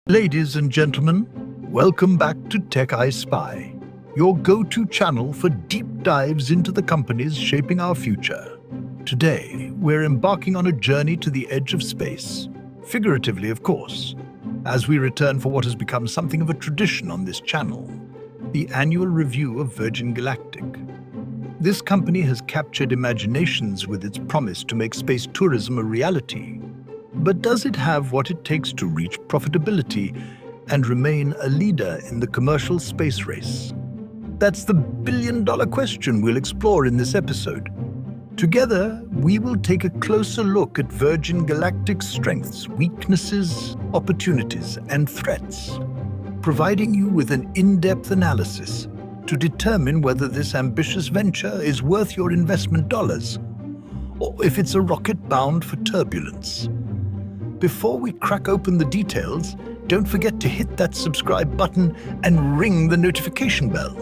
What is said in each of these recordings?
Ladies and gentlemen, welcome back to TechEyeSpy, your go-to channel for deep dives into the companies shaping our future. Today, we're embarking on a journey to the edge of space, figuratively of course, as we return for what has become something of a tradition on this channel, the annual review of Virgin Galactic. This company has captured imaginations with its promise to make space tourism a reality. But does it have what it takes to reach profitability and remain a leader in the commercial space race? That's the billion-dollar question we'll explore in this episode. Together, we will take a closer look at Virgin Galactic's strengths, weaknesses, opportunities, and threats, providing you with an in-depth analysis to determine whether this ambitious venture is worth your investment dollars, or if it's a rocket bound for turbulence. Before we crack open the details, don't forget to hit that subscribe button and ring the notification bell.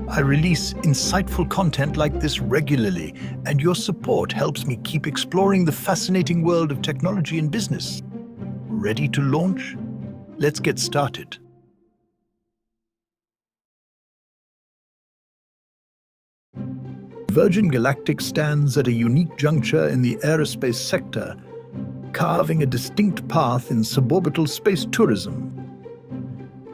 I release insightful content like this regularly, and your support helps me keep exploring the fascinating world of technology and business. Ready to launch? Let's get started. Virgin Galactic stands at a unique juncture in the aerospace sector, carving a distinct path in suborbital space tourism.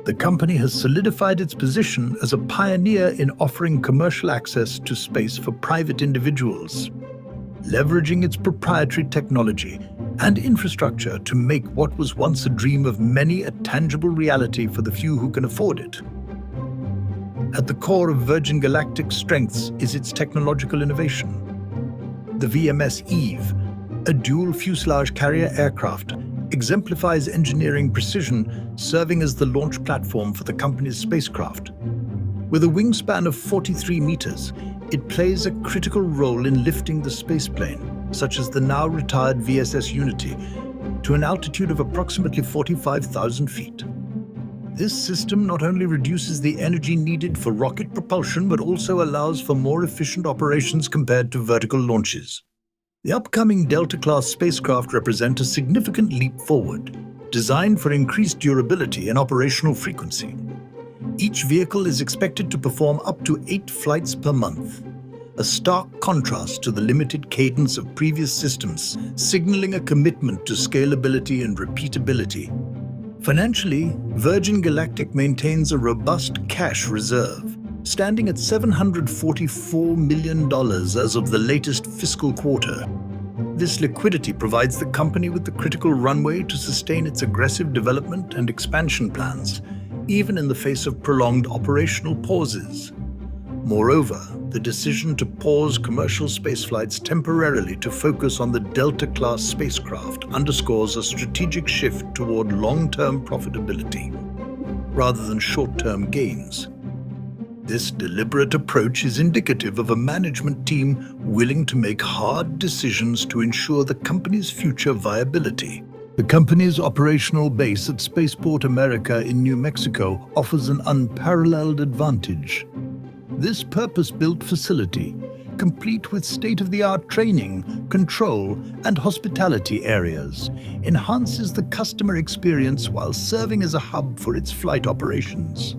The company has solidified its position as a pioneer in offering commercial access to space for private individuals, leveraging its proprietary technology and infrastructure to make what was once a dream of many a tangible reality for the few who can afford it. At the core of Virgin Galactic's strengths is its technological innovation. The VMS Eve, a dual fuselage carrier aircraft, exemplifies engineering precision, serving as the launch platform for the company's spacecraft. With a wingspan of 43 meters, it plays a critical role in lifting the spaceplane, such as the now retired VSS Unity, to an altitude of approximately 45,000 feet. This system not only reduces the energy needed for rocket propulsion, but also allows for more efficient operations compared to vertical launches. The upcoming Delta-class spacecraft represent a significant leap forward, designed for increased durability and operational frequency. Each vehicle is expected to perform up to 8 flights per month, a stark contrast to the limited cadence of previous systems, signaling a commitment to scalability and repeatability. Financially, Virgin Galactic maintains a robust cash reserve, standing at $744 million as of the latest fiscal quarter. This liquidity provides the company with the critical runway to sustain its aggressive development and expansion plans, even in the face of prolonged operational pauses. Moreover, the decision to pause commercial spaceflights temporarily to focus on the Delta-class spacecraft underscores a strategic shift toward long-term profitability, rather than short-term gains. This deliberate approach is indicative of a management team willing to make hard decisions to ensure the company's future viability. The company's operational base at Spaceport America in New Mexico offers an unparalleled advantage. This purpose-built facility, complete with state-of-the-art training, control, and hospitality areas, enhances the customer experience while serving as a hub for its flight operations.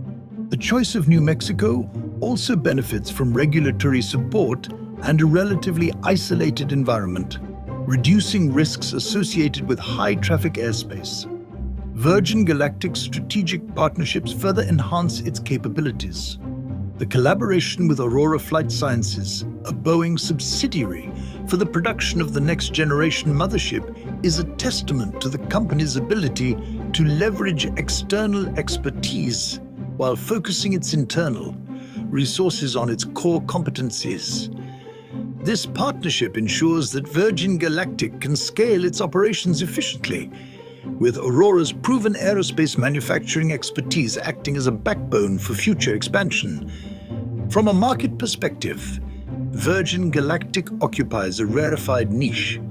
The choice of New Mexico also benefits from regulatory support and a relatively isolated environment, reducing risks associated with high-traffic airspace. Virgin Galactic's strategic partnerships further enhance its capabilities. The collaboration with Aurora Flight Sciences, a Boeing subsidiary for the production of the next-generation mothership, is a testament to the company's ability to leverage external expertise while focusing its internal resources on its core competencies. This partnership ensures that Virgin Galactic can scale its operations efficiently, with Aurora's proven aerospace manufacturing expertise acting as a backbone for future expansion. From a market perspective, Virgin Galactic occupies a rarefied niche.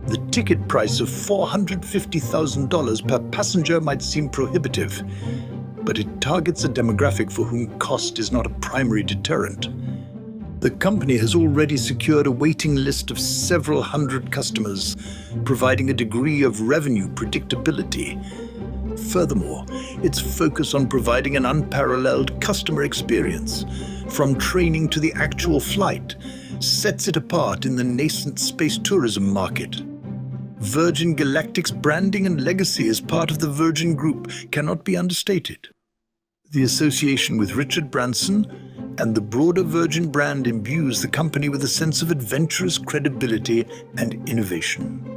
The ticket price of $450,000 per passenger might seem prohibitive, but it targets a demographic for whom cost is not a primary deterrent. The company has already secured a waiting list of several hundred customers, providing a degree of revenue predictability. Furthermore, its focus on providing an unparalleled customer experience, from training to the actual flight, sets it apart in the nascent space tourism market. Virgin Galactic's branding and legacy as part of the Virgin Group cannot be understated. The association with Richard Branson and the broader Virgin brand imbues the company with a sense of adventurous credibility and innovation.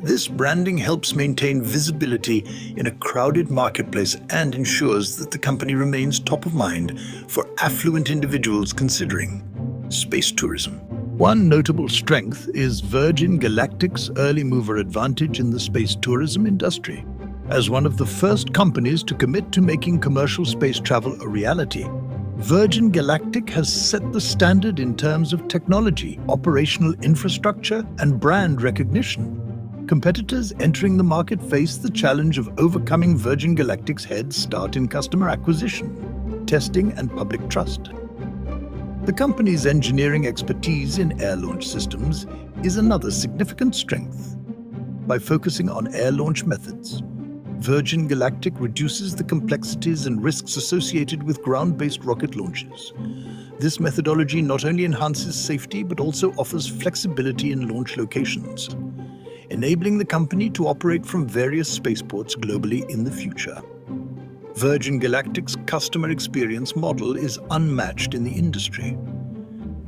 This branding helps maintain visibility in a crowded marketplace and ensures that the company remains top of mind for affluent individuals considering space tourism. One notable strength is Virgin Galactic's early mover advantage in the space tourism industry. As one of the first companies to commit to making commercial space travel a reality, Virgin Galactic has set the standard in terms of technology, operational infrastructure, and brand recognition. Competitors entering the market face the challenge of overcoming Virgin Galactic's head start in customer acquisition, testing, and public trust. The company's engineering expertise in air launch systems is another significant strength. By focusing on air launch methods, Virgin Galactic reduces the complexities and risks associated with ground-based rocket launches. This methodology not only enhances safety but also offers flexibility in launch locations, enabling the company to operate from various spaceports globally in the future. Virgin Galactic's customer experience model is unmatched in the industry.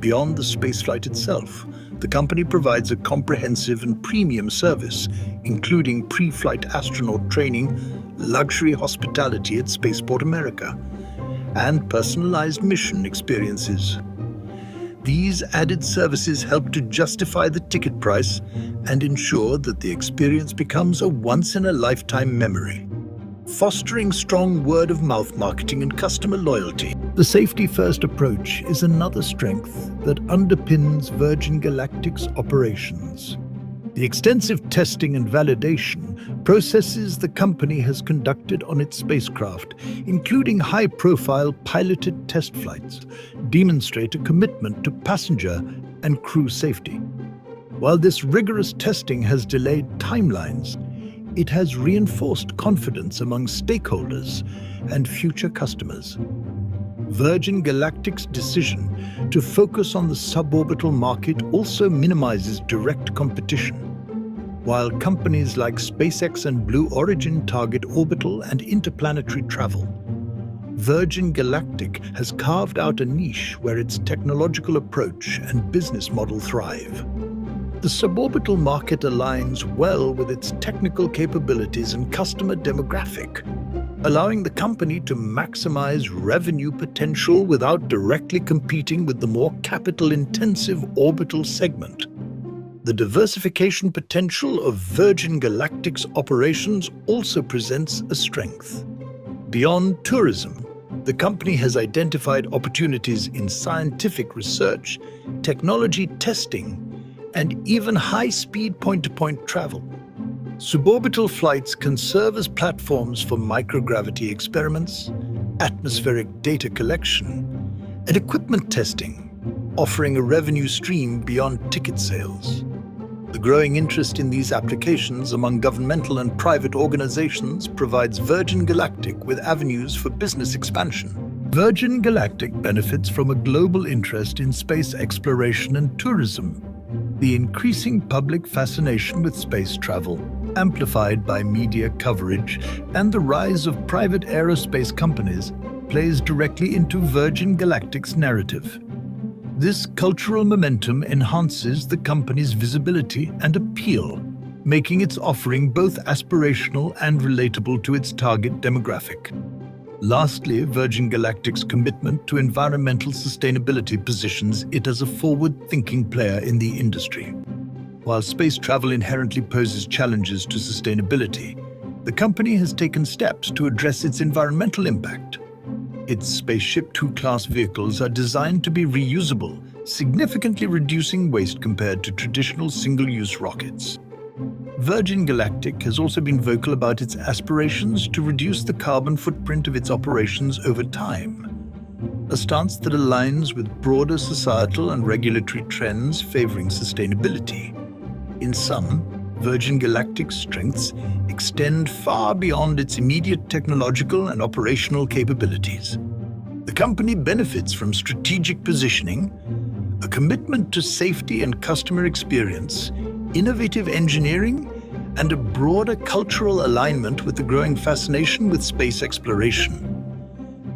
Beyond the spaceflight itself, the company provides a comprehensive and premium service, including pre-flight astronaut training, luxury hospitality at Spaceport America, and personalized mission experiences. These added services help to justify the ticket price and ensure that the experience becomes a once-in-a-lifetime memory, fostering strong word-of-mouth marketing and customer loyalty. The safety-first approach is another strength that underpins Virgin Galactic's operations. The extensive testing and validation processes the company has conducted on its spacecraft, including high-profile piloted test flights, demonstrate a commitment to passenger and crew safety. While this rigorous testing has delayed timelines, it has reinforced confidence among stakeholders and future customers. Virgin Galactic's decision to focus on the suborbital market also minimizes direct competition. While companies like SpaceX and Blue Origin target orbital and interplanetary travel, Virgin Galactic has carved out a niche where its technological approach and business model thrive. The suborbital market aligns well with its technical capabilities and customer demographic, allowing the company to maximize revenue potential without directly competing with the more capital-intensive orbital segment. The diversification potential of Virgin Galactic's operations also presents a strength. Beyond tourism, the company has identified opportunities in scientific research, technology testing, and even high-speed point-to-point travel. Suborbital flights can serve as platforms for microgravity experiments, atmospheric data collection, and equipment testing, offering a revenue stream beyond ticket sales. The growing interest in these applications among governmental and private organizations provides Virgin Galactic with avenues for business expansion. Virgin Galactic benefits from a global interest in space exploration and tourism. The increasing public fascination with space travel, amplified by media coverage and the rise of private aerospace companies, plays directly into Virgin Galactic's narrative. This cultural momentum enhances the company's visibility and appeal, making its offering both aspirational and relatable to its target demographic. Lastly, Virgin Galactic's commitment to environmental sustainability positions it as a forward-thinking player in the industry. While space travel inherently poses challenges to sustainability, the company has taken steps to address its environmental impact. Its Spaceship Two-class vehicles are designed to be reusable, significantly reducing waste compared to traditional single-use rockets. Virgin Galactic has also been vocal about its aspirations to reduce the carbon footprint of its operations over time, a stance that aligns with broader societal and regulatory trends favoring sustainability. In sum, Virgin Galactic's strengths extend far beyond its immediate technological and operational capabilities. The company benefits from strategic positioning, a commitment to safety and customer experience, innovative engineering, and a broader cultural alignment with the growing fascination with space exploration.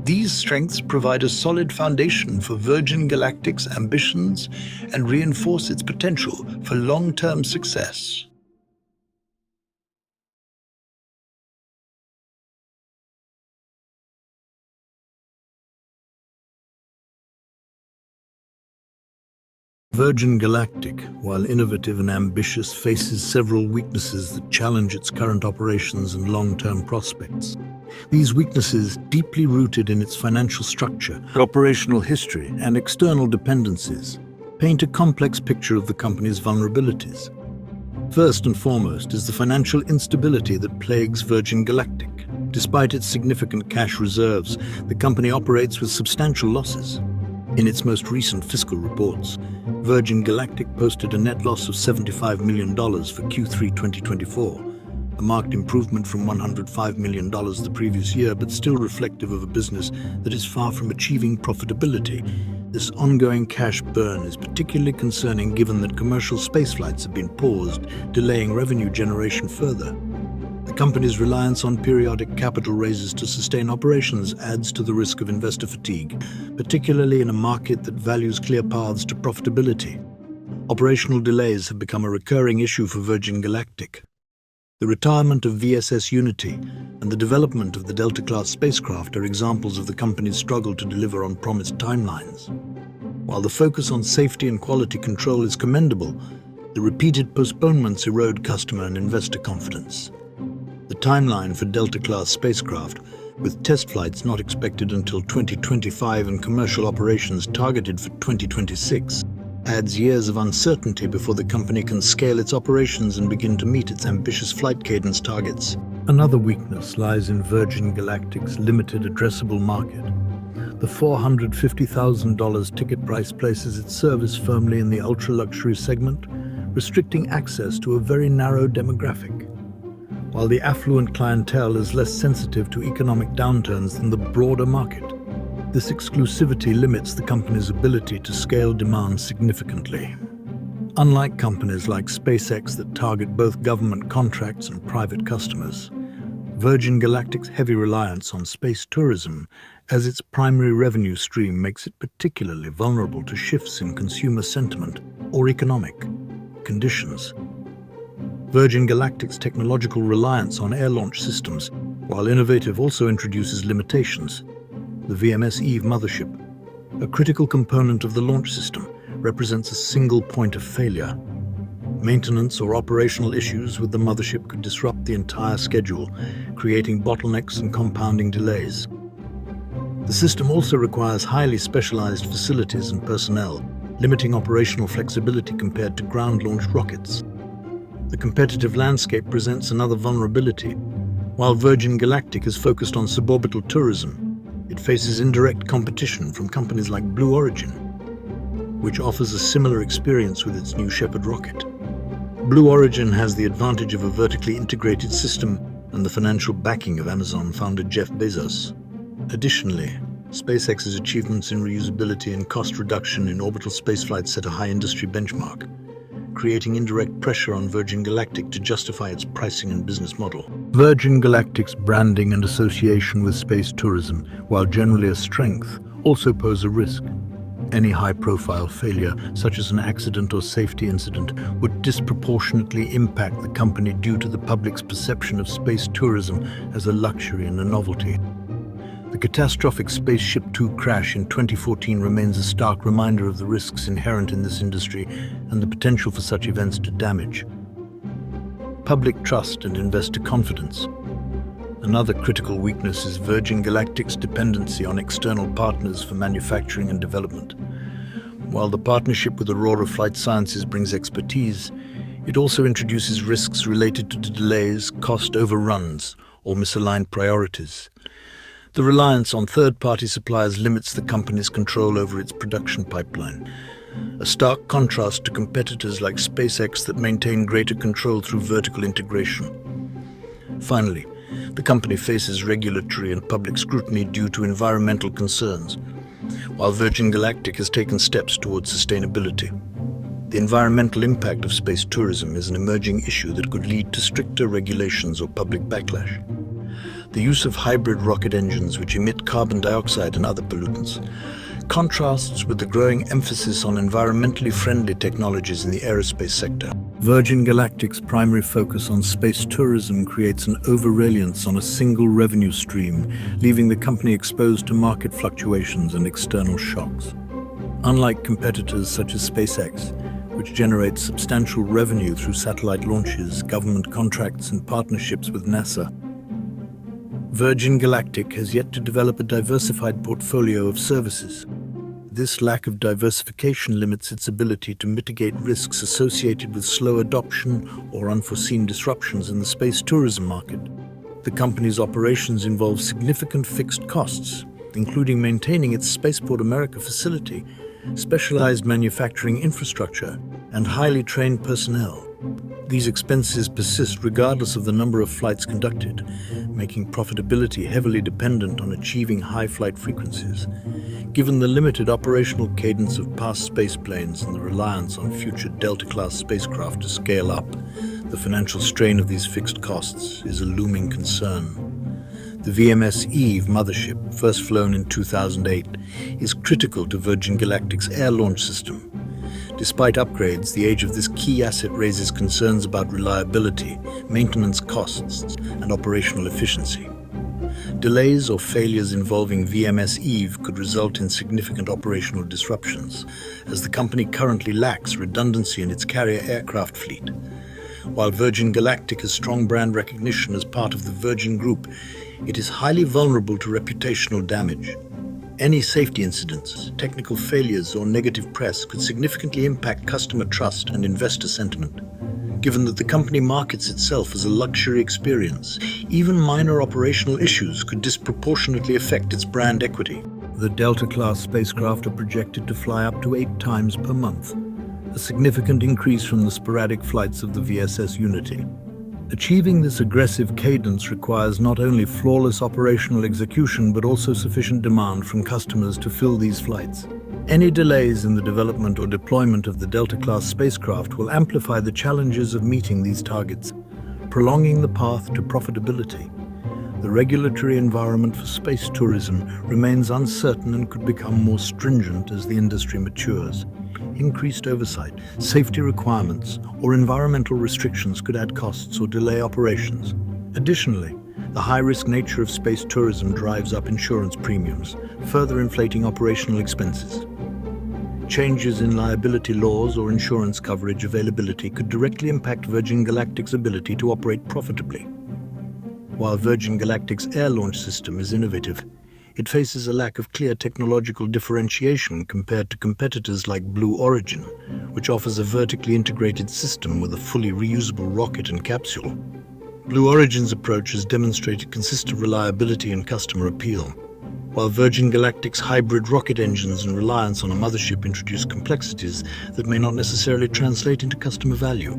These strengths provide a solid foundation for Virgin Galactic's ambitions and reinforce its potential for long-term success. Virgin Galactic, while innovative and ambitious, faces several weaknesses that challenge its current operations and long-term prospects. These weaknesses, deeply rooted in its financial structure, operational history, and external dependencies, paint a complex picture of the company's vulnerabilities. First and foremost is the financial instability that plagues Virgin Galactic. Despite its significant cash reserves, the company operates with substantial losses. In its most recent fiscal reports, Virgin Galactic posted a net loss of $75 million for Q3 2024, a marked improvement from $105 million the previous year, but still reflective of a business that is far from achieving profitability. This ongoing cash burn is particularly concerning given that commercial space flights have been paused, delaying revenue generation further. The company's reliance on periodic capital raises to sustain operations adds to the risk of investor fatigue, particularly in a market that values clear paths to profitability. Operational delays have become a recurring issue for Virgin Galactic. The retirement of VSS Unity and the development of the Delta-class spacecraft are examples of the company's struggle to deliver on promised timelines. While the focus on safety and quality control is commendable, the repeated postponements erode customer and investor confidence. The timeline for Delta-class spacecraft, with test flights not expected until 2025 and commercial operations targeted for 2026, adds years of uncertainty before the company can scale its operations and begin to meet its ambitious flight cadence targets. Another weakness lies in Virgin Galactic's limited addressable market. The $450,000 ticket price places its service firmly in the ultra-luxury segment, restricting access to a very narrow demographic. While the affluent clientele is less sensitive to economic downturns than the broader market, this exclusivity limits the company's ability to scale demand significantly. Unlike companies like SpaceX that target both government contracts and private customers, Virgin Galactic's heavy reliance on space tourism as its primary revenue stream makes it particularly vulnerable to shifts in consumer sentiment or economic conditions. Virgin Galactic's technological reliance on air launch systems, while innovative, also introduces limitations. The VMS Eve mothership, a critical component of the launch system, represents a single point of failure. Maintenance or operational issues with the mothership could disrupt the entire schedule, creating bottlenecks and compounding delays. The system also requires highly specialized facilities and personnel, limiting operational flexibility compared to ground-launched rockets. The competitive landscape presents another vulnerability. While Virgin Galactic is focused on suborbital tourism, it faces indirect competition from companies like Blue Origin, which offers a similar experience with its New Shepard rocket. Blue Origin has the advantage of a vertically integrated system and the financial backing of Amazon founder Jeff Bezos. Additionally, SpaceX's achievements in reusability and cost reduction in orbital spaceflight set a high industry benchmark, creating indirect pressure on Virgin Galactic to justify its pricing and business model. Virgin Galactic's branding and association with space tourism, while generally a strength, also pose a risk. Any high-profile failure, such as an accident or safety incident, would disproportionately impact the company due to the public's perception of space tourism as a luxury and a novelty. The catastrophic Spaceship Two crash in 2014 remains a stark reminder of the risks inherent in this industry and the potential for such events to damage public trust and investor confidence. Another critical weakness is Virgin Galactic's dependency on external partners for manufacturing and development. While the partnership with Aurora Flight Sciences brings expertise, it also introduces risks related to delays, cost overruns, or misaligned priorities. The reliance on third-party suppliers limits the company's control over its production pipeline. a stark contrast to competitors like SpaceX that maintain greater control through vertical integration. Finally, the company faces regulatory and public scrutiny due to environmental concerns, while Virgin Galactic has taken steps towards sustainability. The environmental impact of space tourism is an emerging issue that could lead to stricter regulations or public backlash. The use of hybrid rocket engines which emit carbon dioxide and other pollutants contrasts with the growing emphasis on environmentally friendly technologies in the aerospace sector. Virgin Galactic's primary focus on space tourism creates an over-reliance on a single revenue stream, leaving the company exposed to market fluctuations and external shocks. Unlike competitors such as SpaceX, which generates substantial revenue through satellite launches, government contracts, and partnerships with NASA, Virgin Galactic has yet to develop a diversified portfolio of services. This lack of diversification limits its ability to mitigate risks associated with slow adoption or unforeseen disruptions in the space tourism market. The company's operations involve significant fixed costs, including maintaining its Spaceport America facility, specialized manufacturing infrastructure, and highly trained personnel. These expenses persist regardless of the number of flights conducted, making profitability heavily dependent on achieving high flight frequencies. Given the limited operational cadence of past spaceplanes and the reliance on future Delta-class spacecraft to scale up, the financial strain of these fixed costs is a looming concern. The VMS Eve mothership, first flown in 2008, is critical to Virgin Galactic's air launch system. Despite upgrades, the age of this key asset raises concerns about reliability, maintenance costs, and operational efficiency. Delays or failures involving VMS Eve could result in significant operational disruptions, as the company currently lacks redundancy in its carrier aircraft fleet. While Virgin Galactic has strong brand recognition as part of the Virgin Group, it is highly vulnerable to reputational damage. Any safety incidents, technical failures, or negative press could significantly impact customer trust and investor sentiment. Given that the company markets itself as a luxury experience, even minor operational issues could disproportionately affect its brand equity. The Delta-class spacecraft are projected to fly up to 8 times per month, a significant increase from the sporadic flights of the VSS Unity. Achieving this aggressive cadence requires not only flawless operational execution but also sufficient demand from customers to fill these flights. Any delays in the development or deployment of the Delta-class spacecraft will amplify the challenges of meeting these targets, prolonging the path to profitability. The regulatory environment for space tourism remains uncertain and could become more stringent as the industry matures. Increased oversight, safety requirements, or environmental restrictions could add costs or delay operations. Additionally, the high-risk nature of space tourism drives up insurance premiums, further inflating operational expenses. Changes in liability laws or insurance coverage availability could directly impact Virgin Galactic's ability to operate profitably. While Virgin Galactic's air launch system is innovative, it faces a lack of clear technological differentiation compared to competitors like Blue Origin, which offers a vertically integrated system with a fully reusable rocket and capsule. Blue Origin's approach has demonstrated consistent reliability and customer appeal, while Virgin Galactic's hybrid rocket engines and reliance on a mothership introduce complexities that may not necessarily translate into customer value.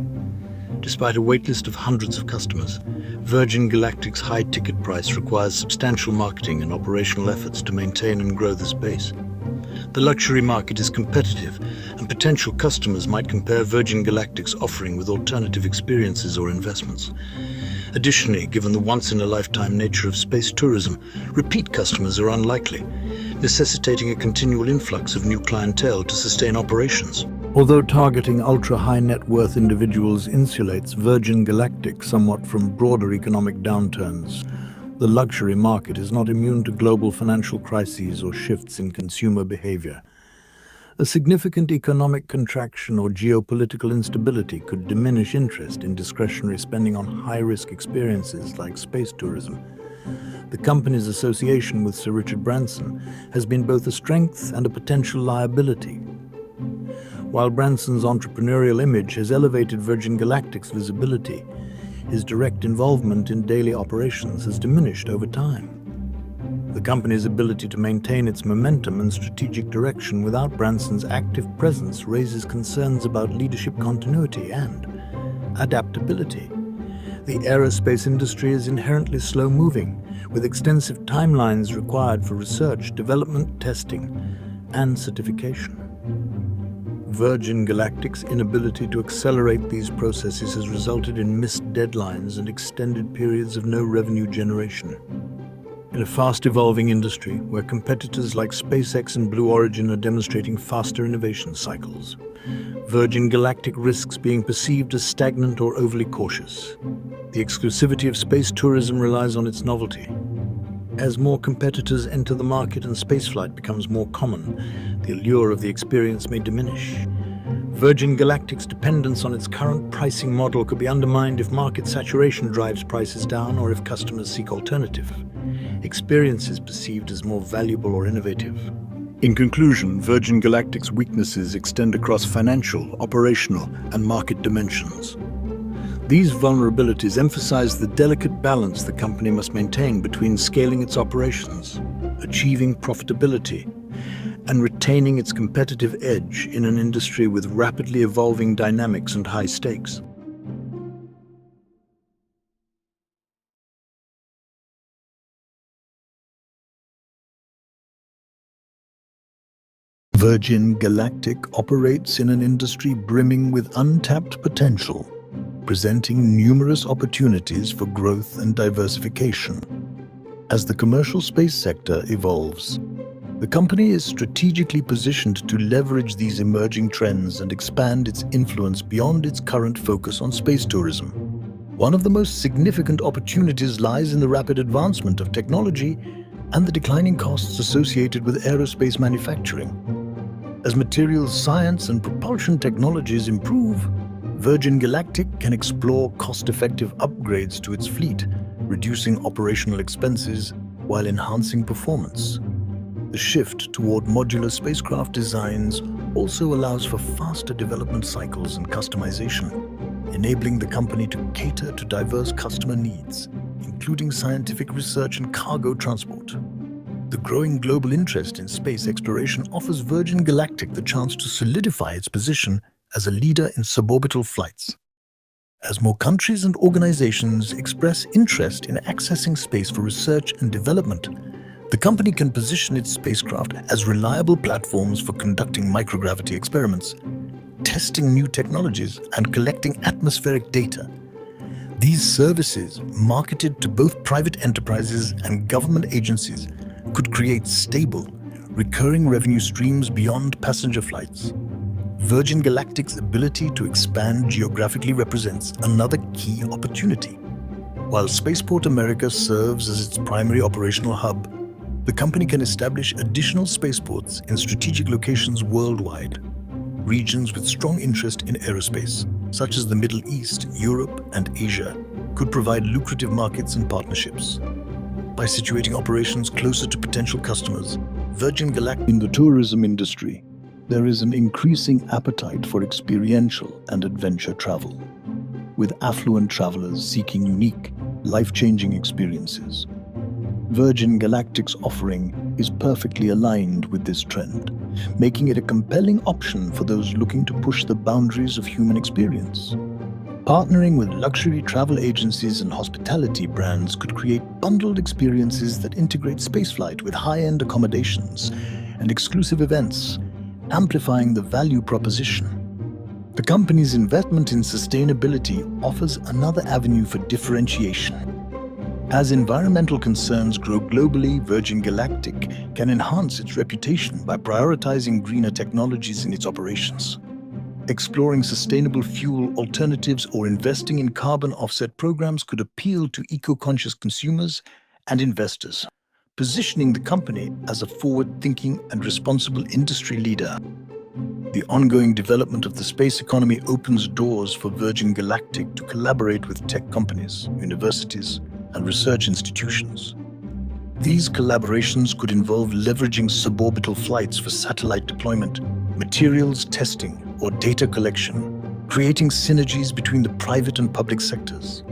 Despite a waitlist of hundreds of customers, Virgin Galactic's high ticket price requires substantial marketing and operational efforts to maintain and grow this base. The luxury market is competitive, and potential customers might compare Virgin Galactic's offering with alternative experiences or investments. Additionally, given the once-in-a-lifetime nature of space tourism, repeat customers are unlikely, necessitating a continual influx of new clientele to sustain operations. Although targeting ultra-high net worth individuals insulates Virgin Galactic somewhat from broader economic downturns, the luxury market is not immune to global financial crises or shifts in consumer behavior. A significant economic contraction or geopolitical instability could diminish interest in discretionary spending on high-risk experiences like space tourism. The company's association with Sir Richard Branson has been both a strength and a potential liability. While Branson's entrepreneurial image has elevated Virgin Galactic's visibility, his direct involvement in daily operations has diminished over time. The company's ability to maintain its momentum and strategic direction without Branson's active presence raises concerns about leadership continuity and adaptability. The aerospace industry is inherently slow-moving, with extensive timelines required for research, development, testing, and certification. Virgin Galactic's inability to accelerate these processes has resulted in missed deadlines and extended periods of no revenue generation. In a fast-evolving industry where competitors like SpaceX and Blue Origin are demonstrating faster innovation cycles, Virgin Galactic risks being perceived as stagnant or overly cautious. The exclusivity of space tourism relies on its novelty. As more competitors enter the market and spaceflight becomes more common, the allure of the experience may diminish. Virgin Galactic's dependence on its current pricing model could be undermined if market saturation drives prices down or if customers seek alternative experiences perceived as more valuable or innovative. In conclusion, Virgin Galactic's weaknesses extend across financial, operational, and market dimensions. These vulnerabilities emphasize the delicate balance the company must maintain between scaling its operations, achieving profitability, and retaining its competitive edge in an industry with rapidly evolving dynamics and high stakes. Virgin Galactic operates in an industry brimming with untapped potential, presenting numerous opportunities for growth and diversification. As the commercial space sector evolves, the company is strategically positioned to leverage these emerging trends and expand its influence beyond its current focus on space tourism. One of the most significant opportunities lies in the rapid advancement of technology and the declining costs associated with aerospace manufacturing. As materials science and propulsion technologies improve, Virgin Galactic can explore cost-effective upgrades to its fleet, reducing operational expenses while enhancing performance. The shift toward modular spacecraft designs also allows for faster development cycles and customization, enabling the company to cater to diverse customer needs, including scientific research and cargo transport. The growing global interest in space exploration offers Virgin Galactic the chance to solidify its position as a leader in suborbital flights. As more countries and organizations express interest in accessing space for research and development, the company can position its spacecraft as reliable platforms for conducting microgravity experiments, testing new technologies, and collecting atmospheric data. These services, marketed to both private enterprises and government agencies, could create stable, recurring revenue streams beyond passenger flights. Virgin Galactic's ability to expand geographically represents another key opportunity. While Spaceport America serves as its primary operational hub, the company can establish additional spaceports in strategic locations worldwide. Regions with strong interest in aerospace, such as the Middle East, Europe, and Asia, could provide lucrative markets and partnerships. By situating operations closer to potential customers, Virgin Galactic in the tourism industry, there is an increasing appetite for experiential and adventure travel, with affluent travelers seeking unique, life-changing experiences. Virgin Galactic's offering is perfectly aligned with this trend, making it a compelling option for those looking to push the boundaries of human experience. Partnering with luxury travel agencies and hospitality brands could create bundled experiences that integrate spaceflight with high-end accommodations and exclusive events, amplifying the value proposition. The company's investment in sustainability offers another avenue for differentiation. As environmental concerns grow globally, Virgin Galactic can enhance its reputation by prioritizing greener technologies in its operations. Exploring sustainable fuel alternatives or investing in carbon offset programs could appeal to eco-conscious consumers and investors, positioning the company as a forward-thinking and responsible industry leader. The ongoing development of the space economy opens doors for Virgin Galactic to collaborate with tech companies, universities, and research institutions. These collaborations could involve leveraging suborbital flights for satellite deployment, materials testing, or data collection, creating synergies between the private and public sectors.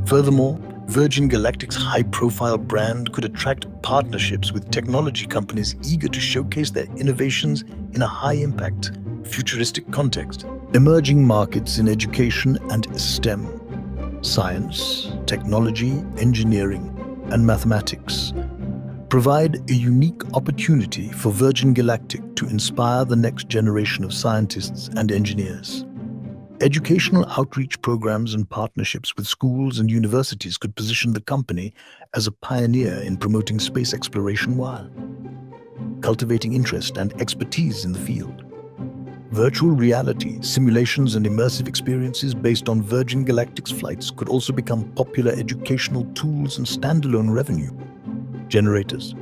Furthermore, Virgin Galactic's high-profile brand could attract partnerships with technology companies eager to showcase their innovations in a high-impact, futuristic context. Emerging markets in education and STEM, science, technology, engineering, and mathematics, provide a unique opportunity for Virgin Galactic to inspire the next generation of scientists and engineers. Educational outreach programs and partnerships with schools and universities could position the company as a pioneer in promoting space exploration while cultivating interest and expertise in the field. Virtual reality, simulations, and immersive experiences based on Virgin Galactic's flights could also become popular educational tools and standalone revenue generators.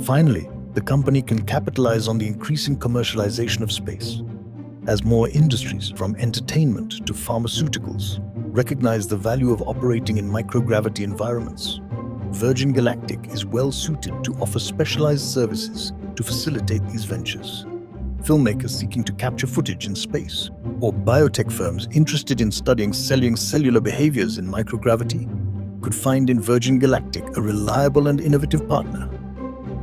Finally, the company can capitalize on the increasing commercialization of space, as more industries, from entertainment to pharmaceuticals, recognize the value of operating in microgravity environments. Virgin Galactic is well suited to offer specialized services to facilitate these ventures. Filmmakers seeking to capture footage in space, or biotech firms interested in studying cellular behaviors in microgravity, could find in Virgin Galactic a reliable and innovative partner.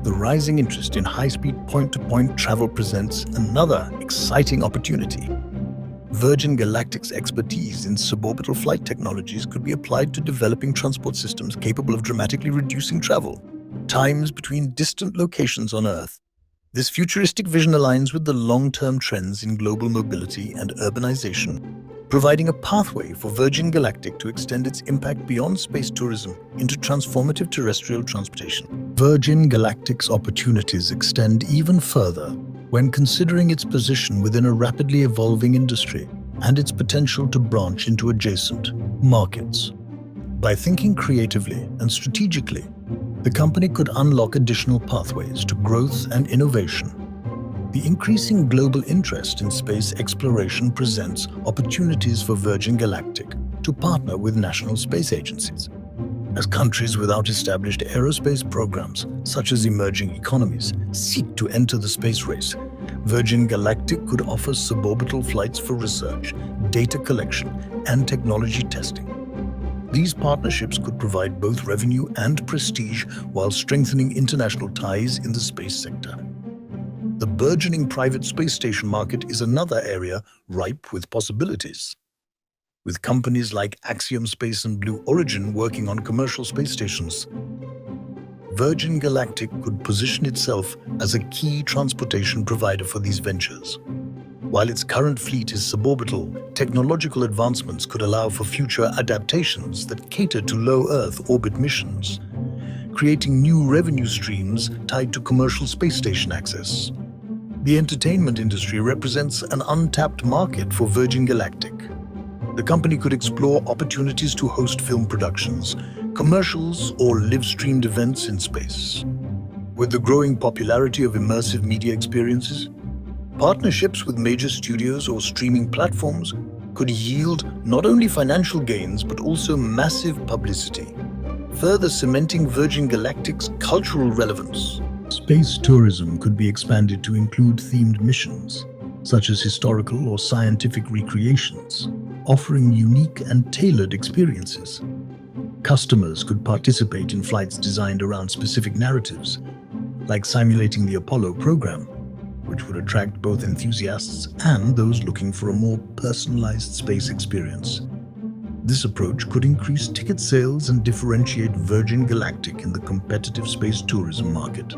The rising interest in high-speed point-to-point travel presents another exciting opportunity. Virgin Galactic's expertise in suborbital flight technologies could be applied to developing transport systems capable of dramatically reducing travel times between distant locations on Earth. This futuristic vision aligns with the long-term trends in global mobility and urbanization, providing a pathway for Virgin Galactic to extend its impact beyond space tourism into transformative terrestrial transportation. Virgin Galactic's opportunities extend even further when considering its position within a rapidly evolving industry and its potential to branch into adjacent markets. By thinking creatively and strategically, the company could unlock additional pathways to growth and innovation. The increasing global interest in space exploration presents opportunities for Virgin Galactic to partner with national space agencies. As countries without established aerospace programs, such as emerging economies, seek to enter the space race, Virgin Galactic could offer suborbital flights for research, data collection, and technology testing. These partnerships could provide both revenue and prestige while strengthening international ties in the space sector. The burgeoning private space station market is another area ripe with possibilities. With companies like Axiom Space and Blue Origin working on commercial space stations, Virgin Galactic could position itself as a key transportation provider for these ventures. While its current fleet is suborbital, technological advancements could allow for future adaptations that cater to low Earth orbit missions, creating new revenue streams tied to commercial space station access. The entertainment industry represents an untapped market for Virgin Galactic. The company could explore opportunities to host film productions, commercials, or live-streamed events in space. With the growing popularity of immersive media experiences, partnerships with major studios or streaming platforms could yield not only financial gains but also massive publicity, further cementing Virgin Galactic's cultural relevance. Space tourism could be expanded to include themed missions, such as historical or scientific recreations, offering unique and tailored experiences. Customers could participate in flights designed around specific narratives, like simulating the Apollo program, which would attract both enthusiasts and those looking for a more personalized space experience. This approach could increase ticket sales and differentiate Virgin Galactic in the competitive space tourism market.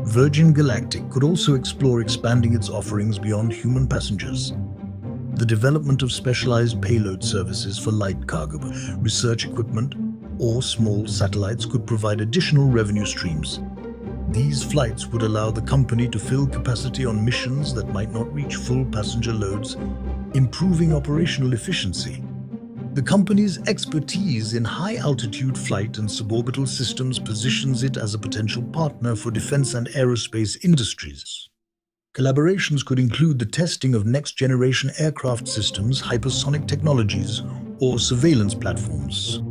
Virgin Galactic could also explore expanding its offerings beyond human passengers. The development of specialized payload services for light cargo, research equipment, or small satellites could provide additional revenue streams. These flights would allow the company to fill capacity on missions that might not reach full passenger loads, improving operational efficiency. The company's expertise in high-altitude flight and suborbital systems positions it as a potential partner for defense and aerospace industries. Collaborations could include the testing of next-generation aircraft systems, hypersonic technologies, or surveillance platforms.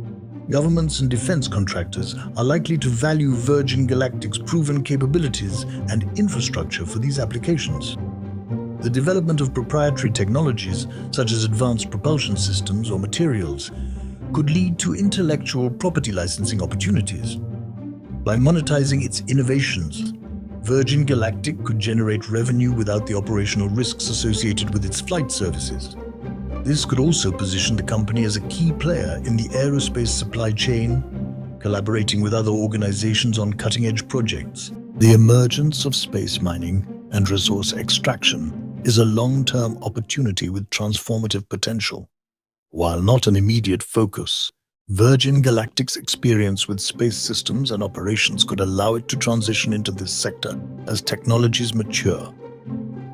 Governments and defense contractors are likely to value Virgin Galactic's proven capabilities and infrastructure for these applications. The development of proprietary technologies, such as advanced propulsion systems or materials, could lead to intellectual property licensing opportunities. By monetizing its innovations, Virgin Galactic could generate revenue without the operational risks associated with its flight services. This could also position the company as a key player in the aerospace supply chain, collaborating with other organizations on cutting-edge projects. The emergence of space mining and resource extraction is a long-term opportunity with transformative potential. While not an immediate focus, Virgin Galactic's experience with space systems and operations could allow it to transition into this sector as technologies mature.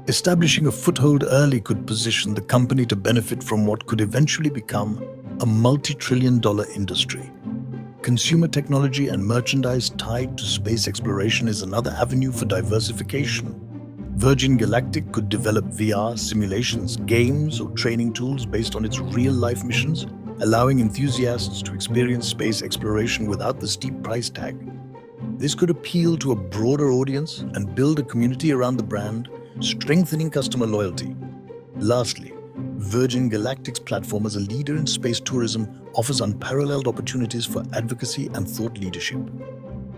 Establishing a foothold early could position the company to benefit from what could eventually become a multi-trillion-dollar industry. Consumer technology and merchandise tied to space exploration is another avenue for diversification. Virgin Galactic could develop VR simulations, games, or training tools based on its real-life missions, allowing enthusiasts to experience space exploration without the steep price tag. This could appeal to a broader audience and build a community around the brand, strengthening customer loyalty. Lastly, Virgin Galactic's platform as a leader in space tourism offers unparalleled opportunities for advocacy and thought leadership.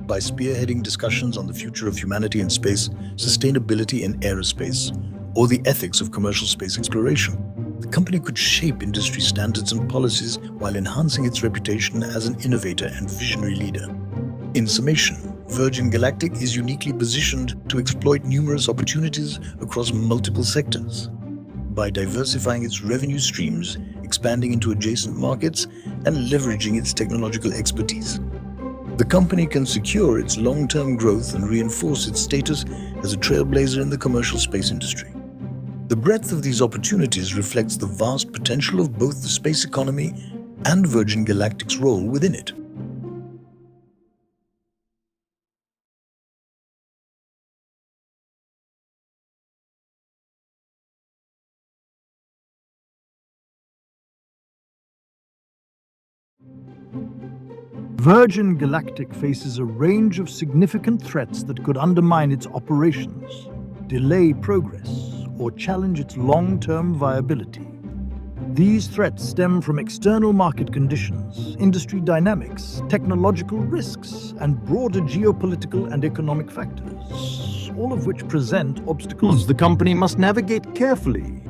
By spearheading discussions on the future of humanity in space, sustainability in aerospace, or the ethics of commercial space exploration, the company could shape industry standards and policies while enhancing its reputation as an innovator and visionary leader. In summation, Virgin Galactic is uniquely positioned to exploit numerous opportunities across multiple sectors. By diversifying its revenue streams, expanding into adjacent markets, and leveraging its technological expertise, the company can secure its long-term growth and reinforce its status as a trailblazer in the commercial space industry. The breadth of these opportunities reflects the vast potential of both the space economy and Virgin Galactic's role within it. Virgin Galactic faces a range of significant threats that could undermine its operations, delay progress, or challenge its long-term viability. These threats stem from external market conditions, industry dynamics, technological risks, and broader geopolitical and economic factors, all of which present obstacles the company must navigate carefully.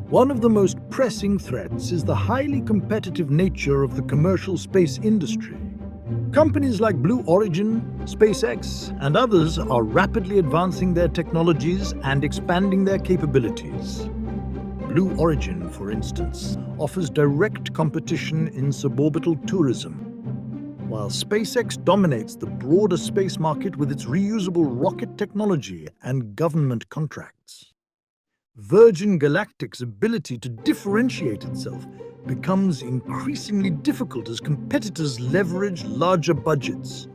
One of the most pressing threats is the highly competitive nature of the commercial space industry. Companies like Blue Origin, SpaceX, and others are rapidly advancing their technologies and expanding their capabilities. Blue Origin, for instance, offers direct competition in suborbital tourism, while SpaceX dominates the broader space market with its reusable rocket technology and government contracts. Virgin Galactic's ability to differentiate itself becomes increasingly difficult as competitors leverage larger budgets,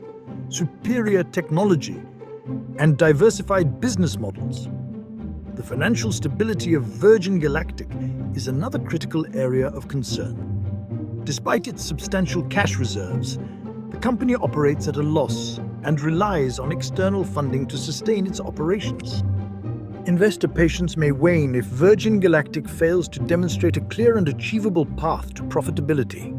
superior technology, and diversified business models. The financial stability of Virgin Galactic is another critical area of concern. Despite its substantial cash reserves, the company operates at a loss and relies on external funding to sustain its operations. Investor patience may wane if Virgin Galactic fails to demonstrate a clear and achievable path to profitability.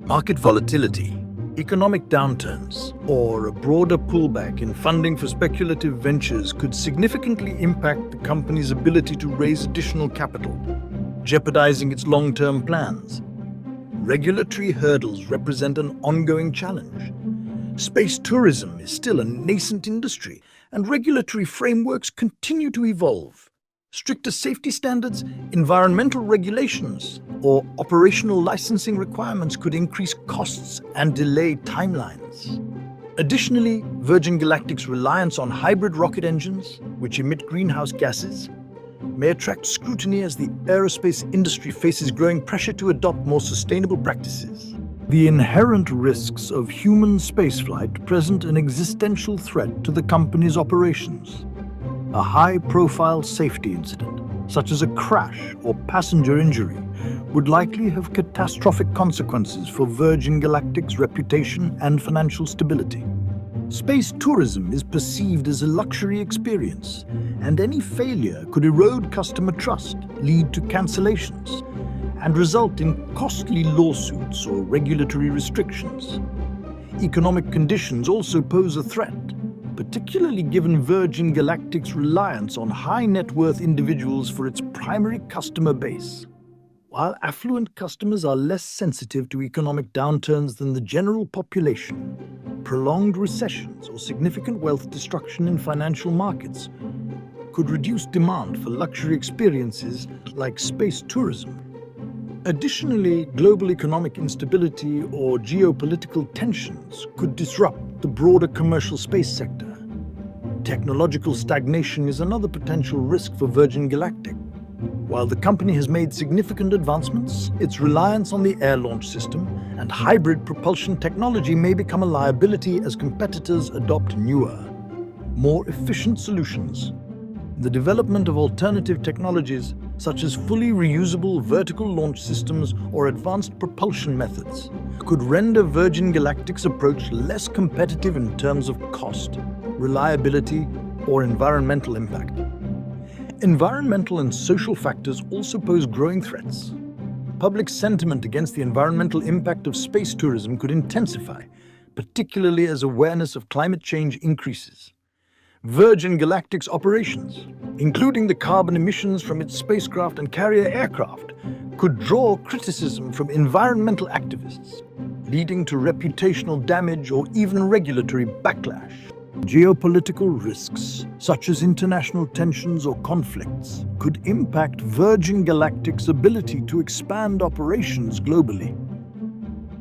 Market volatility, economic downturns, or a broader pullback in funding for speculative ventures could significantly impact the company's ability to raise additional capital, jeopardizing its long-term plans. Regulatory hurdles represent an ongoing challenge. Space tourism is still a nascent industry, and regulatory frameworks continue to evolve. Stricter safety standards, environmental regulations, or operational licensing requirements could increase costs and delay timelines. Additionally, Virgin Galactic's reliance on hybrid rocket engines, which emit greenhouse gases, may attract scrutiny as the aerospace industry faces growing pressure to adopt more sustainable practices. The inherent risks of human spaceflight present an existential threat to the company's operations. A high-profile safety incident, such as a crash or passenger injury, would likely have catastrophic consequences for Virgin Galactic's reputation and financial stability. Space tourism is perceived as a luxury experience, and any failure could erode customer trust, lead to cancellations, and result in costly lawsuits or regulatory restrictions. Economic conditions also pose a threat, particularly given Virgin Galactic's reliance on high-net-worth individuals for its primary customer base. While affluent customers are less sensitive to economic downturns than the general population, prolonged recessions or significant wealth destruction in financial markets could reduce demand for luxury experiences like space tourism. Additionally, global economic instability or geopolitical tensions could disrupt the broader commercial space sector. Technological stagnation is another potential risk for Virgin Galactic. While the company has made significant advancements, its reliance on the air launch system and hybrid propulsion technology may become a liability as competitors adopt newer, more efficient solutions. The development of alternative technologies, such as fully reusable vertical launch systems or advanced propulsion methods, could render Virgin Galactic's approach less competitive in terms of cost, reliability, or environmental impact. Environmental and social factors also pose growing threats. Public sentiment against the environmental impact of space tourism could intensify, particularly as awareness of climate change increases. Virgin Galactic's operations, including the carbon emissions from its spacecraft and carrier aircraft, could draw criticism from environmental activists, leading to reputational damage or even regulatory backlash. Geopolitical risks, such as international tensions or conflicts, could impact Virgin Galactic's ability to expand operations globally.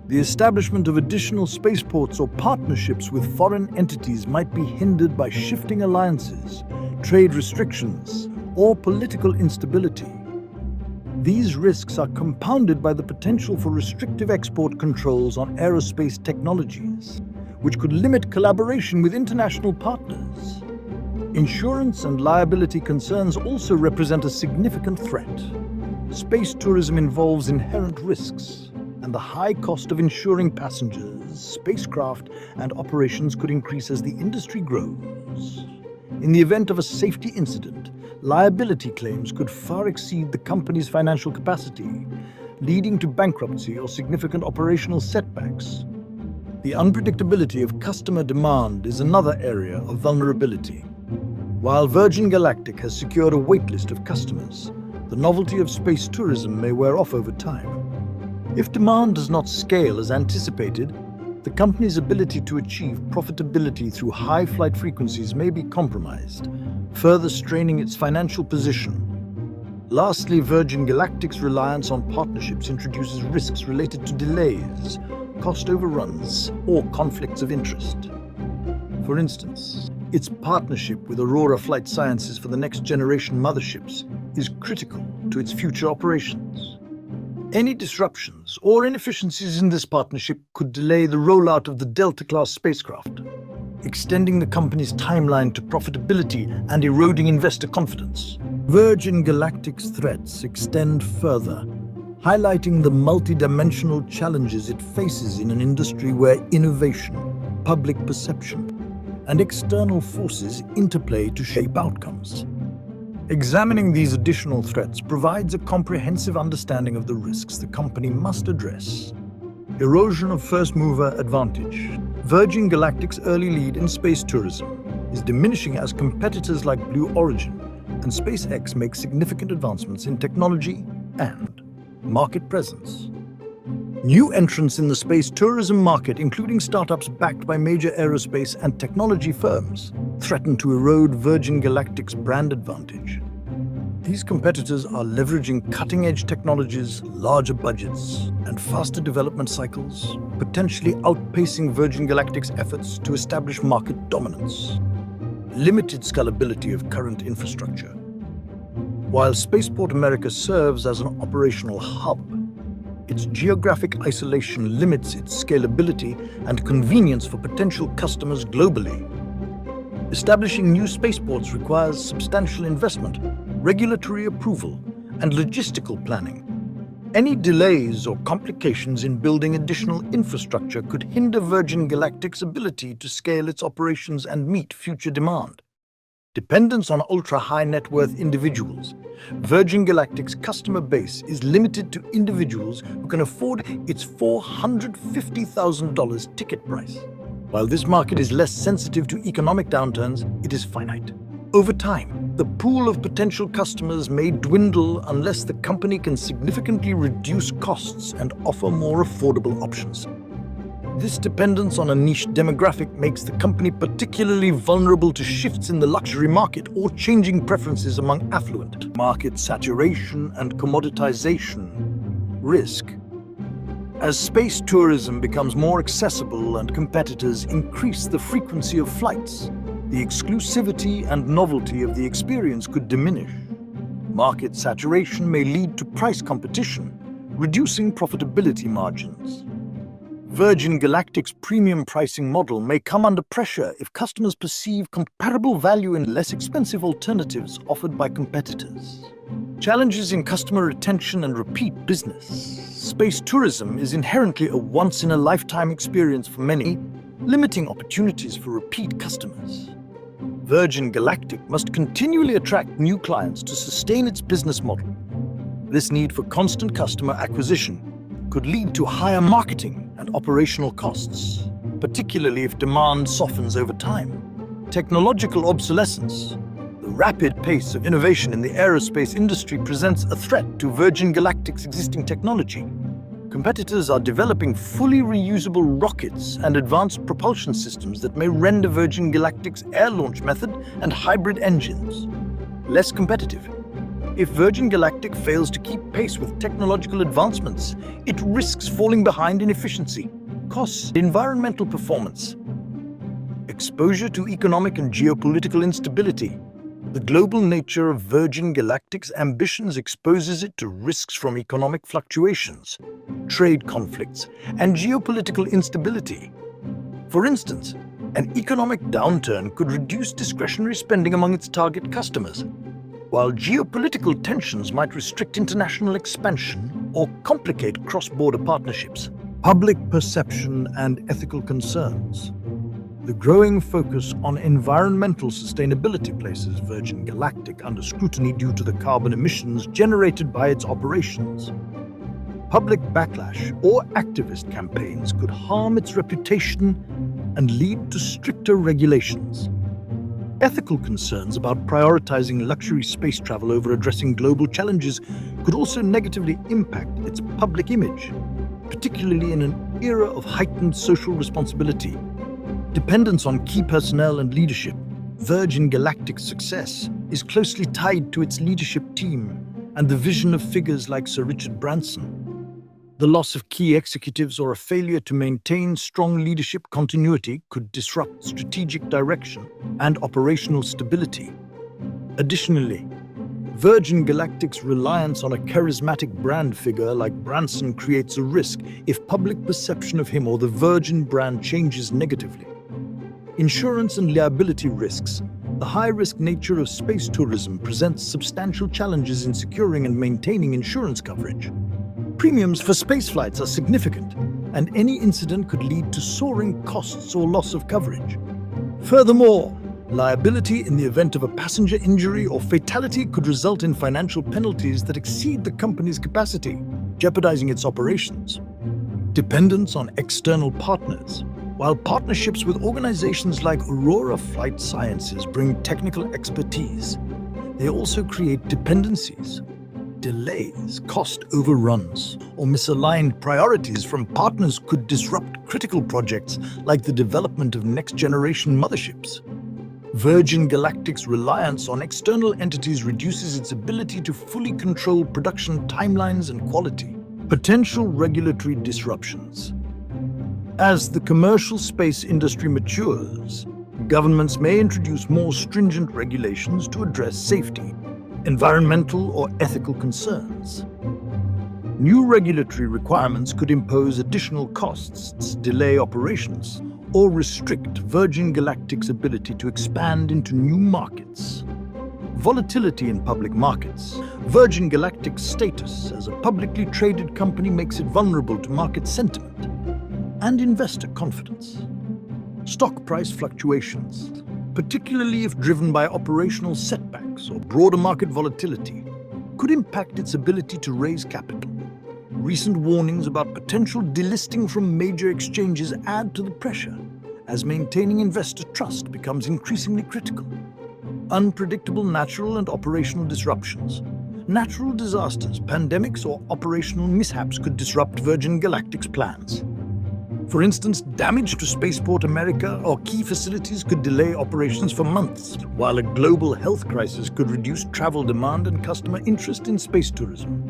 The establishment of additional spaceports or partnerships with foreign entities might be hindered by shifting alliances, trade restrictions, or political instability. These risks are compounded by the potential for restrictive export controls on aerospace technologies, which could limit collaboration with international partners. Insurance and liability concerns also represent a significant threat. Space tourism involves inherent risks, and the high cost of insuring passengers, spacecraft, and operations could increase as the industry grows. In the event of a safety incident, liability claims could far exceed the company's financial capacity, leading to bankruptcy or significant operational setbacks. The unpredictability of customer demand is another area of vulnerability. While Virgin Galactic has secured a waitlist of customers, the novelty of space tourism may wear off over time. If demand does not scale as anticipated, the company's ability to achieve profitability through high flight frequencies may be compromised, further straining its financial position. Lastly, Virgin Galactic's reliance on partnerships introduces risks related to delays, cost overruns, or conflicts of interest. For instance, its partnership with Aurora Flight Sciences for the next generation motherships is critical to its future operations. Any disruptions or inefficiencies in this partnership could delay the rollout of the Delta-class spacecraft, extending the company's timeline to profitability and eroding investor confidence. Virgin Galactic's threats extend further, highlighting the multidimensional challenges it faces in an industry where innovation, public perception, and external forces interplay to shape outcomes. Examining these additional threats provides a comprehensive understanding of the risks the company must address. Erosion of first-mover advantage. Virgin Galactic's early lead in space tourism is diminishing as competitors like Blue Origin and SpaceX make significant advancements in technology and market presence. New entrants in the space tourism market, including startups backed by major aerospace and technology firms, threaten to erode Virgin Galactic's brand advantage. These competitors are leveraging cutting-edge technologies, larger budgets, and faster development cycles, potentially outpacing Virgin Galactic's efforts to establish market dominance. Limited scalability of current infrastructure. While Spaceport America serves as an operational hub, its geographic isolation limits its scalability and convenience for potential customers globally. Establishing new spaceports requires substantial investment, regulatory approval, and logistical planning. Any delays or complications in building additional infrastructure could hinder Virgin Galactic's ability to scale its operations and meet future demand. Dependence on ultra-high net worth individuals Virgin Galactic's customer base is limited to individuals who can afford its $450,000 ticket price. While this market is less sensitive to economic downturns, it is finite. Over time, the pool of potential customers may dwindle unless the company can significantly reduce costs and offer more affordable options. This dependence on a niche demographic makes the company particularly vulnerable to shifts in the luxury market or changing preferences among affluent. Market saturation and commoditization risk. As space tourism becomes more accessible and competitors increase the frequency of flights, the exclusivity and novelty of the experience could diminish. Market saturation may lead to price competition, reducing profitability margins. Virgin Galactic's premium pricing model may come under pressure if customers perceive comparable value in less expensive alternatives offered by competitors. Challenges in customer retention and repeat business. Space tourism is inherently a once-in-a-lifetime experience for many, limiting opportunities for repeat customers. Virgin Galactic must continually attract new clients to sustain its business model. This need for constant customer acquisition could lead to higher marketing and operational costs, particularly if demand softens over time. Technological obsolescence. The rapid pace of innovation in the aerospace industry presents a threat to Virgin Galactic's existing technology. Competitors are developing fully reusable rockets and advanced propulsion systems that may render Virgin Galactic's air launch method and hybrid engines less competitive. If Virgin Galactic fails to keep pace with technological advancements, it risks falling behind in efficiency, costs, and environmental performance. Exposure to economic and geopolitical instability. The global nature of Virgin Galactic's ambitions exposes it to risks from economic fluctuations, trade conflicts, and geopolitical instability. For instance, an economic downturn could reduce discretionary spending among its target customers, while geopolitical tensions might restrict international expansion or complicate cross-border partnerships. Public perception and ethical concerns. The growing focus on environmental sustainability places Virgin Galactic under scrutiny due to the carbon emissions generated by its operations. Public backlash or activist campaigns could harm its reputation and lead to stricter regulations. Ethical concerns about prioritizing luxury space travel over addressing global challenges could also negatively impact its public image, particularly in an era of heightened social responsibility. Dependence on key personnel and leadership. Virgin Galactic's success is closely tied to its leadership team and the vision of figures like Sir Richard Branson. The loss of key executives or a failure to maintain strong leadership continuity could disrupt strategic direction and operational stability. Additionally, Virgin Galactic's reliance on a charismatic brand figure like Branson creates a risk if public perception of him or the Virgin brand changes negatively. Insurance and liability risks. The high-risk nature of space tourism presents substantial challenges in securing and maintaining insurance coverage. Premiums for space flights are significant, and any incident could lead to soaring costs or loss of coverage. Furthermore, liability in the event of a passenger injury or fatality could result in financial penalties that exceed the company's capacity, jeopardizing its operations. Dependence on external partners. While partnerships with organizations like Aurora Flight Sciences bring technical expertise, they also create dependencies. Delays, cost overruns, or misaligned priorities from partners could disrupt critical projects like the development of next-generation motherships. Virgin Galactic's reliance on external entities reduces its ability to fully control production timelines and quality. Potential regulatory disruptions. As the commercial space industry matures, governments may introduce more stringent regulations to address safety, environmental or ethical concerns. New regulatory requirements could impose additional costs, delay operations, or restrict Virgin Galactic's ability to expand into new markets. Volatility in public markets. Virgin Galactic's status as a publicly traded company makes it vulnerable to market sentiment and investor confidence. Stock price fluctuations, particularly if driven by operational setbacks or broader market volatility, could impact its ability to raise capital. Recent warnings about potential delisting from major exchanges add to the pressure, as maintaining investor trust becomes increasingly critical. Unpredictable natural and operational disruptions. Natural disasters, pandemics, or operational mishaps could disrupt Virgin Galactic's plans. For instance, damage to Spaceport America or key facilities could delay operations for months, while a global health crisis could reduce travel demand and customer interest in space tourism.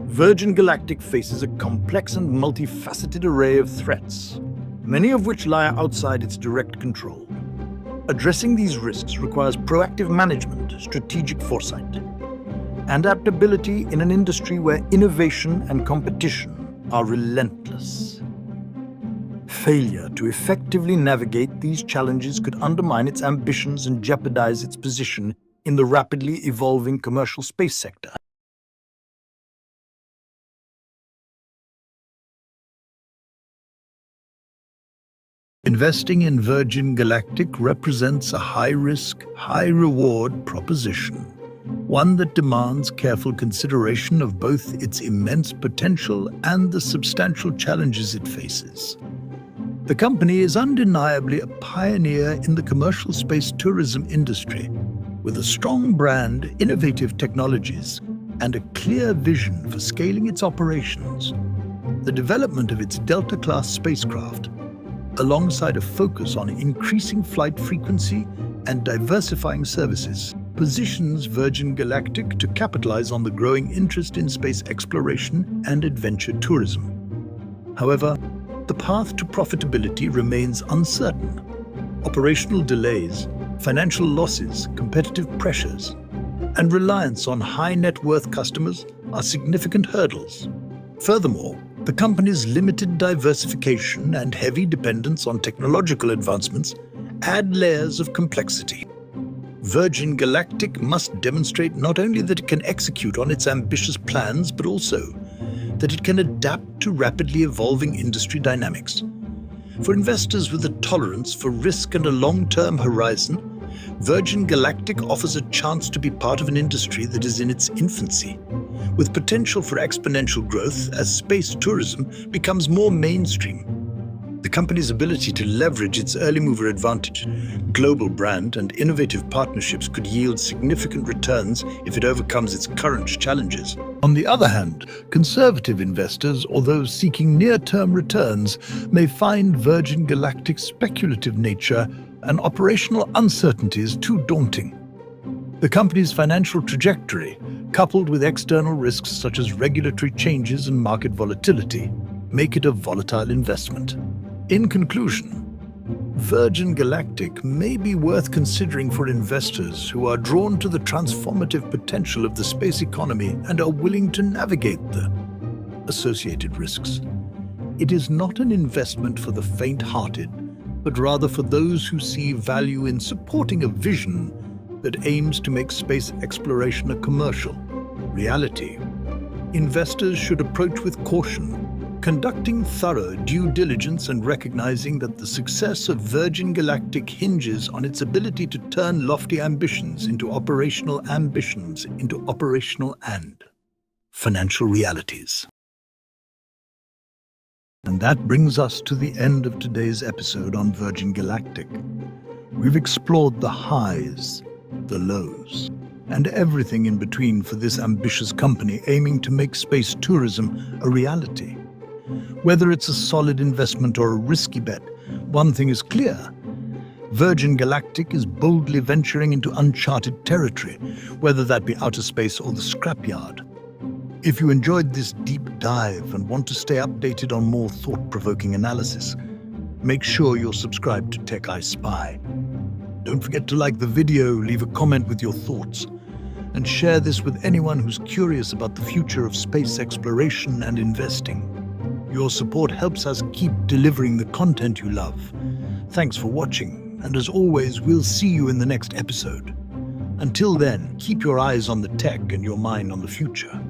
Virgin Galactic faces a complex and multifaceted array of threats, many of which lie outside its direct control. Addressing these risks requires proactive management, strategic foresight, and adaptability in an industry where innovation and competition are relentless. Failure to effectively navigate these challenges could undermine its ambitions and jeopardize its position in the rapidly evolving commercial space sector. Investing in Virgin Galactic represents a high-risk, high-reward proposition, one that demands careful consideration of both its immense potential and the substantial challenges it faces. The company is undeniably a pioneer in the commercial space tourism industry, with a strong brand, innovative technologies, and a clear vision for scaling its operations. The development of its Delta-class spacecraft, alongside a focus on increasing flight frequency and diversifying services, positions Virgin Galactic to capitalize on the growing interest in space exploration and adventure tourism. However, the path to profitability remains uncertain. Operational delays, financial losses, competitive pressures, and reliance on high-net-worth customers are significant hurdles. Furthermore, the company's limited diversification and heavy dependence on technological advancements add layers of complexity. Virgin Galactic must demonstrate not only that it can execute on its ambitious plans, but also that it can adapt to rapidly evolving industry dynamics. For investors with a tolerance for risk and a long-term horizon, Virgin Galactic offers a chance to be part of an industry that is in its infancy, with potential for exponential growth as space tourism becomes more mainstream. The company's ability to leverage its early mover advantage, global brand, and innovative partnerships could yield significant returns if it overcomes its current challenges. On the other hand, conservative investors or those seeking near-term returns may find Virgin Galactic's speculative nature and operational uncertainties too daunting. The company's financial trajectory, coupled with external risks such as regulatory changes and market volatility, make it a volatile investment. In conclusion, Virgin Galactic may be worth considering for investors who are drawn to the transformative potential of the space economy and are willing to navigate the associated risks. It is not an investment for the faint-hearted, but rather for those who see value in supporting a vision that aims to make space exploration a commercial reality. Investors should approach with caution, conducting thorough due diligence and recognizing that the success of Virgin Galactic hinges on its ability to turn lofty ambitions into operational and financial realities. And that brings us to the end of today's episode on Virgin Galactic. We've explored the highs, the lows, and everything in between for this ambitious company aiming to make space tourism a reality. Whether it's a solid investment or a risky bet, one thing is clear. Virgin Galactic is boldly venturing into uncharted territory, whether that be outer space or the scrapyard. If you enjoyed this deep dive and want to stay updated on more thought-provoking analysis, make sure you're subscribed to TechEyeSpy. Don't forget to like the video, leave a comment with your thoughts, and share this with anyone who's curious about the future of space exploration and investing. Your support helps us keep delivering the content you love. Thanks for watching, and as always, we'll see you in the next episode. Until then, keep your eyes on the tech and your mind on the future.